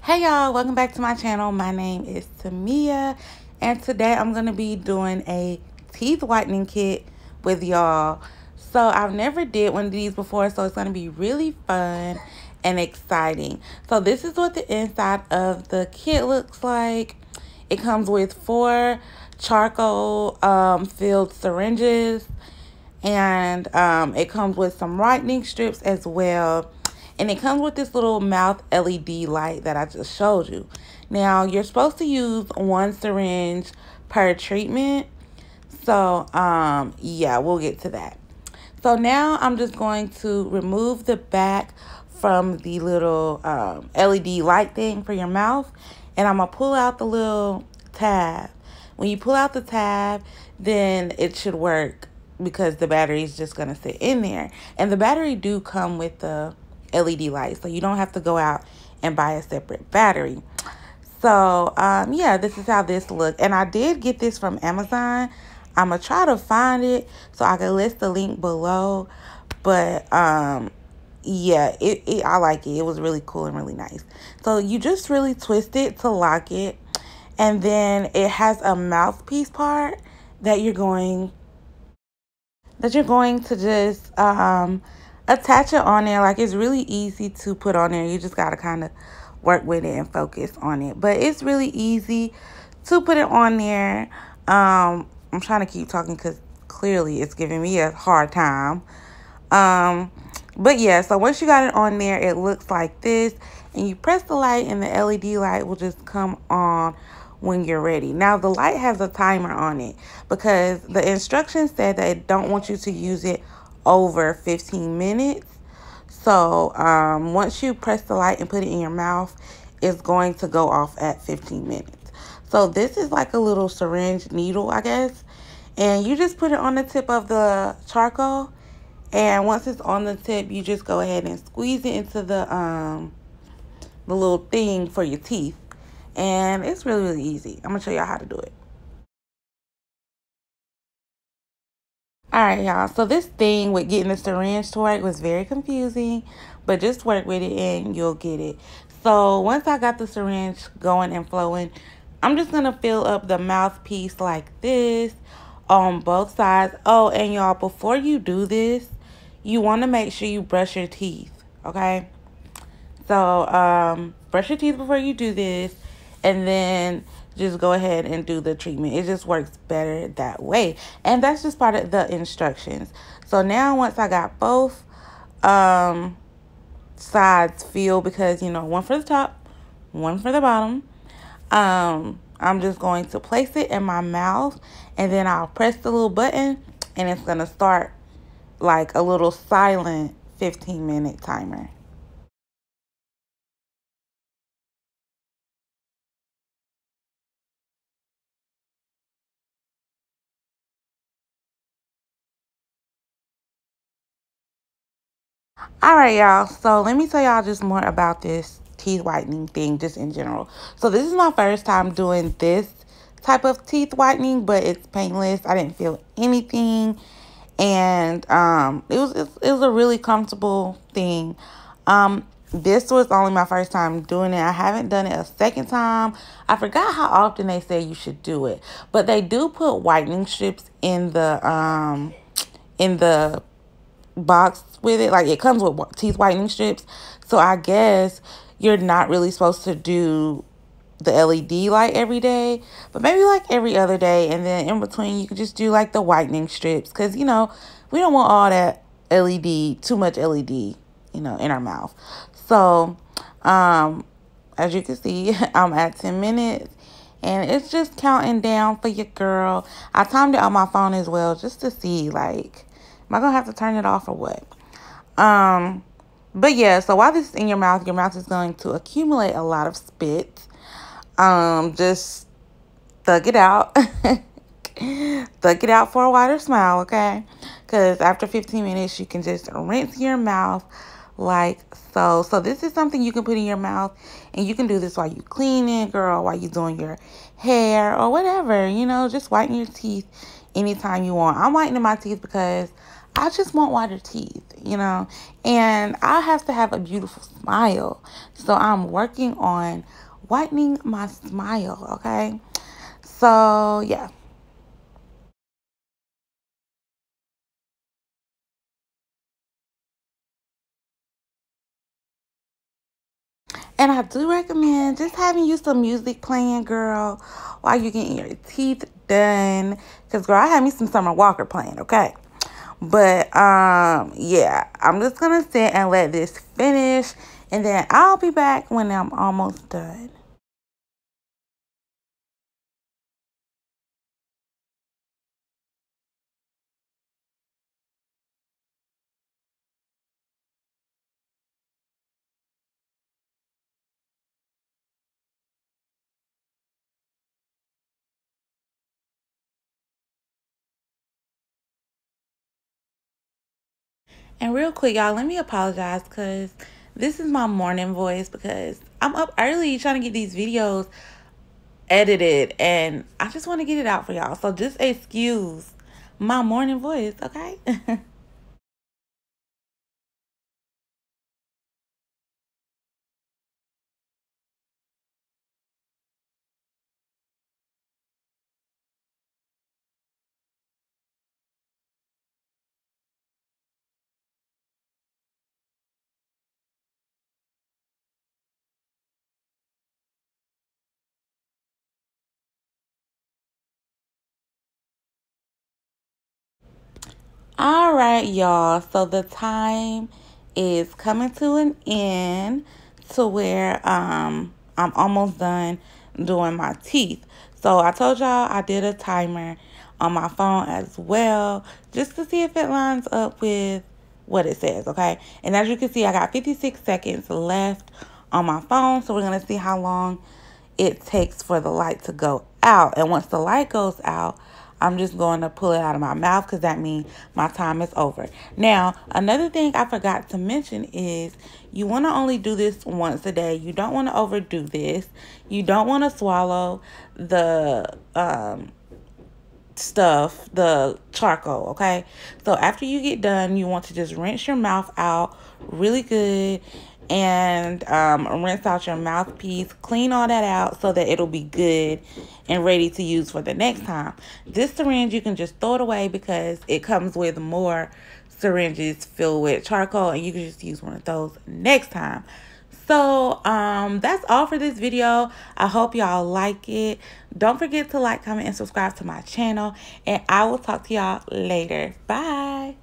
Hey y'all, welcome back to my channel. My name is Tamia, and today I'm going to be doing a teeth whitening kit with y'all. So I've never did one of these before, so it's going to be really fun and exciting. So this is what the inside of the kit looks like. It comes with 4 charcoal filled syringes, and it comes with some whitening strips as well. And it comes with this little mouth LED light that I just showed you. Now, you're supposed to use 1 syringe per treatment. So, yeah, we'll get to that. So now I'm just going to remove the back from the little LED light thing for your mouth. And I'm going to pull out the little tab. When you pull out the tab, then it should work because the battery is just going to sit in there. And the battery do come with the LED light, so you don't have to go out and buy a separate battery. So yeah, this is how this looks, and I did get this from Amazon. I'm gonna try to find it so I can list the link below, but yeah, I like it. It was really cool and really nice. So you just really twist it to lock it, and then it has a mouthpiece part that you're going to just attach it on there. Like, it's really easy to put on there. You just got to kind of work with it and focus on it. But it's really easy to put it on there. I'm trying to keep talking because clearly it's giving me a hard time. But yeah, so once you got it on there, it looks like this. And you press the light and the LED light will just come on when you're ready. Now, the light has a timer on it because the instructions said that it don't want you to use it over 15 minutes. So once you press the light and put it in your mouth, it's going to go off at 15 minutes. So this is like a little syringe needle, I guess, and you just put it on the tip of the charcoal, and once it's on the tip, you just go ahead and squeeze it into the little thing for your teeth. And it's really easy. I'm gonna show y'all how to do it. Alright, y'all, so this thing with getting the syringe to work was very confusing, but just work with it and you'll get it. So once I got the syringe going and flowing, I'm just going to fill up the mouthpiece like this on both sides. Oh, and y'all, before you do this, you want to make sure you brush your teeth, okay? So brush your teeth before you do this, and then just go ahead and do the treatment. It just works better that way. And that's just part of the instructions. So now once I got both sides filled, because, you know, one for the top, one for the bottom, I'm just going to place it in my mouth, and then I'll press the little button, and it's going to start like a little silent 15-minute timer. All right, y'all. So let me tell y'all just more about this teeth whitening thing just in general. So this is my first time doing this type of teeth whitening, but it's painless. I didn't feel anything, and it was a really comfortable thing. This was only my first time doing it. I haven't done it a second time. I forgot how often they say you should do it, but they do put whitening strips in the box with it. Like, it comes with teeth whitening strips, so I guess you're not really supposed to do the LED light every day, but maybe like every other day, and then in between you can just do like the whitening strips, because, you know, we don't want all that LED, too much LED, you know, in our mouth. So as you can see, I'm at 10 minutes, and it's just counting down for your girl. I timed it on my phone as well, just to see, like, am I gonna have to turn it off or what? But yeah, so while this is in your mouth is going to accumulate a lot of spit. Just thug it out. Thug it out for a wider smile, okay? Because after 15 minutes, you can just rinse your mouth like so. So this is something you can put in your mouth, and you can do this while you cleaning, girl, while you're doing your hair or whatever, you know, just whiten your teeth anytime you want. I'm whitening my teeth because I just want whiter teeth, you know, and I have to have a beautiful smile. So I'm working on whitening my smile, okay? So, yeah. And I do recommend just having you some music playing, girl, while you're getting your teeth done. Because, girl, I had me some Summer Walker playing, okay? But, yeah, I'm just going to sit and let this finish. And then I'll be back when I'm almost done. And real quick, y'all, let me apologize because this is my morning voice because I'm up early trying to get these videos edited and I just want to get it out for y'all. So just excuse my morning voice, okay? All right, y'all. So the time is coming to an end to where I'm almost done doing my teeth. So I told y'all I did a timer on my phone as well just to see if it lines up with what it says, okay? And as you can see, I got 56 seconds left on my phone. So we're going to see how long it takes for the light to go out. And once the light goes out, I'm just going to pull it out of my mouth because that means my time is over. Now, another thing I forgot to mention is you want to only do this once a day. You don't want to overdo this. You don't want to swallow the stuff, the charcoal, okay? So after you get done, you want to just rinse your mouth out really good and rinse out your mouthpiece, clean all that out so that it'll be good and ready to use for the next time. This syringe, you can just throw it away because it comes with more syringes filled with charcoal and you can just use one of those next time. So that's all for this video. I hope y'all like it. Don't forget to like, comment, and subscribe to my channel, and I will talk to y'all later. Bye.